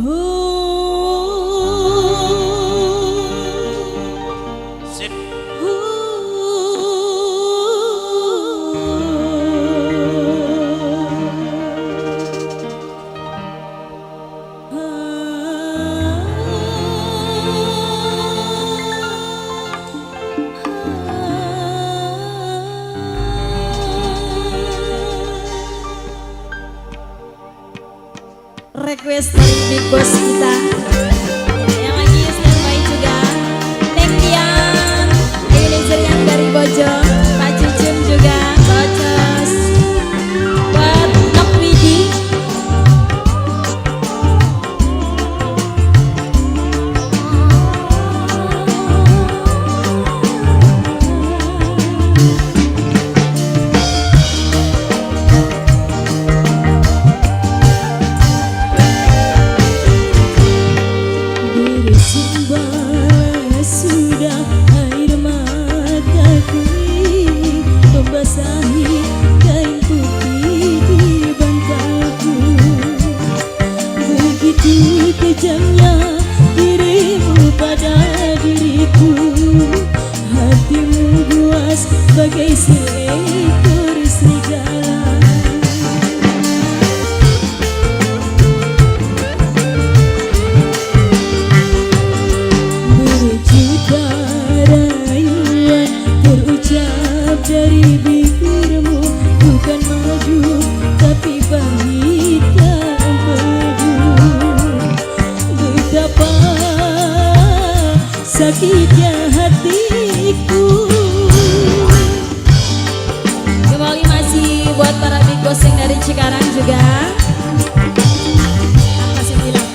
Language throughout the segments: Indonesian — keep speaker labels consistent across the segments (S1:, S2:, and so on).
S1: Sip.
S2: Request dari Big Boss kita yang lagi standby juga. Thank you Ebenezer yang dari Bojo, Pak Cucun juga, Bocos buat Nok Widi.
S3: Sudah air mataku membasahi kain putih di bantalku. Begitu kejamnya dirimu pada diriku, hatimu buas bagai seekor serigala. Dari bibirmu bukan madu tapi pahit empedu. Betapa sakitnya hatiku.
S2: Kembali masih buat para Big Boss yang dari Cikarang juga. Masih bilang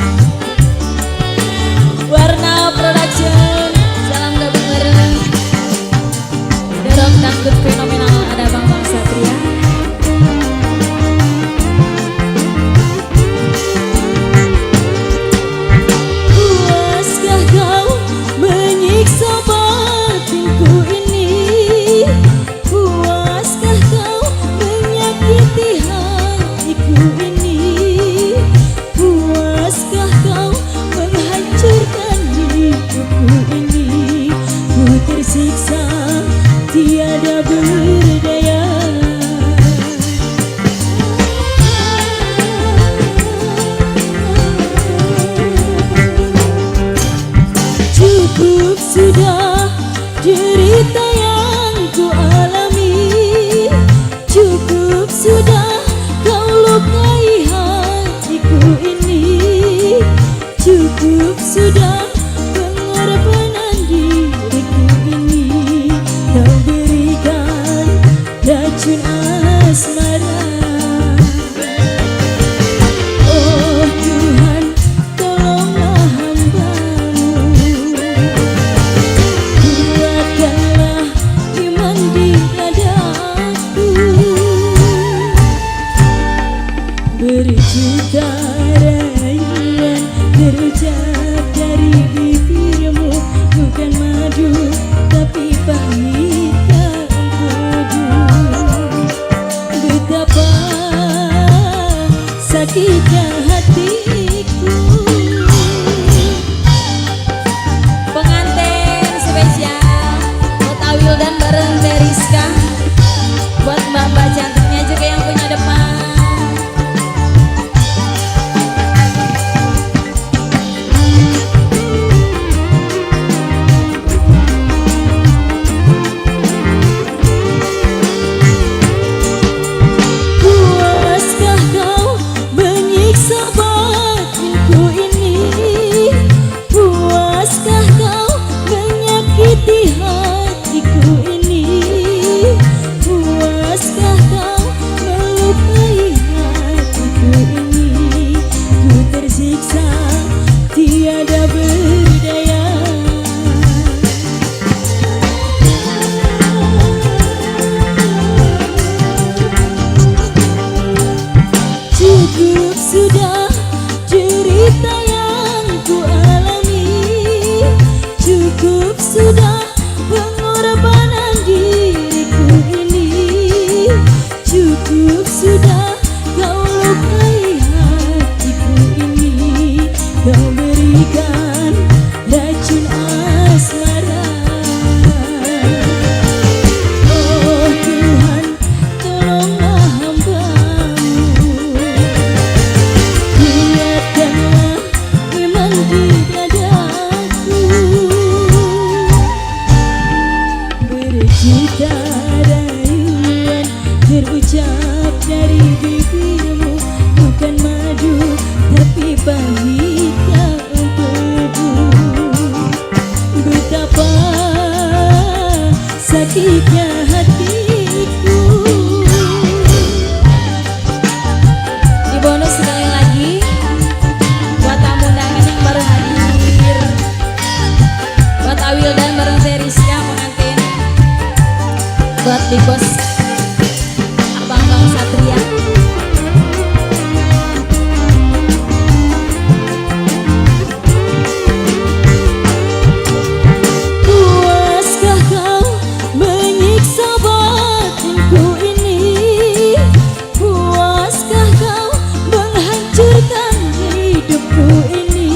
S2: Warna Production, salam gabung bareng. Dorong dangdut fenomenal, ada Bang Satria.
S3: Puaskah kau menyiksa batinku ini? Puaskah kau menyakiti hatiku ini? Puaskah kau menghancurkan hidupku ini? Ku tersiksa tiada berdaya. Cukup sudah derita yang ku alami. Cukup sudah kau lukai hatiku ini. Cukup sudah pengorbanan diriku ini. Kau berikan racun asmara. Oh Tuhan, tolonglah hamba-Mu. Kuatkanlah iman di dadaku. Berjuta rayuan terucap dari bibirmu, bukan madu tapi pahit empedu. Betapa sakitnya hatiku.
S2: Pengantin spesial buat Awil dan bareng Deriska, buat mbak-mbak cantiknya juga yang punya depan.
S3: Puaskah kau menyiksa batinku ini? Puaskah kau menyakiti hatiku ini? Puaskah kau melukai hatiku ini? Ku tersiksa tiada berdaya. Cukup sudah cerita yang ku alami. Cukup sudah pengorbanan diriku ini. Cukup sudah kau lukai hatiku ini. terucap dari bibirmu bukan madu tapi pahitnya empedu. Betapa sakitnya hatiku.
S2: Di bonus sekali lagi buat tamu undangan yang baru hadir, buat Awil dan bareng Teriska pengantin, buat Big Boss Abang-abang Satria.
S3: Puaskah kau menyiksa batinku ini? Puaskah kau menghancurkan hidupku ini?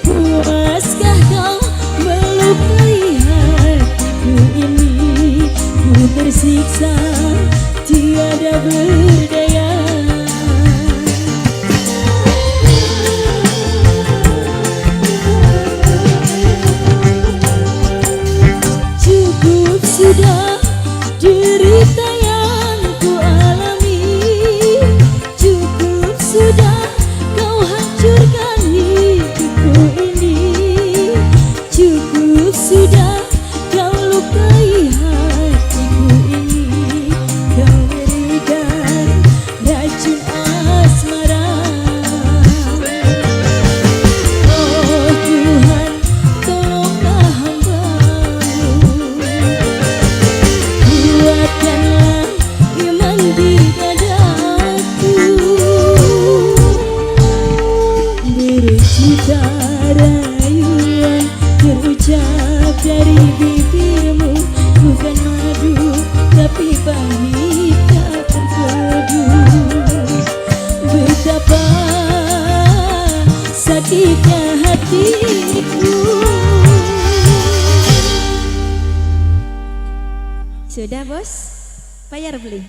S3: Puaskah kau melukai hatiku ini? Ku tersiksa tiada berdaya. Cukup sudah derita yang ku alami. Cukup sudah kau hancurkan hidupku ini. Cukup sudah kau lukai hatiku ini. Kau berikan racun asmara. Oh Tuhan, tolonglah hamba-Mu. Kuatkanlah iman di dadaku. Berjuta rayuan terucap dari bibirmu bukan madu tapi pahit tak terpedu. Betapa sakitnya hatiku.
S2: Sudah bos, bayar beli.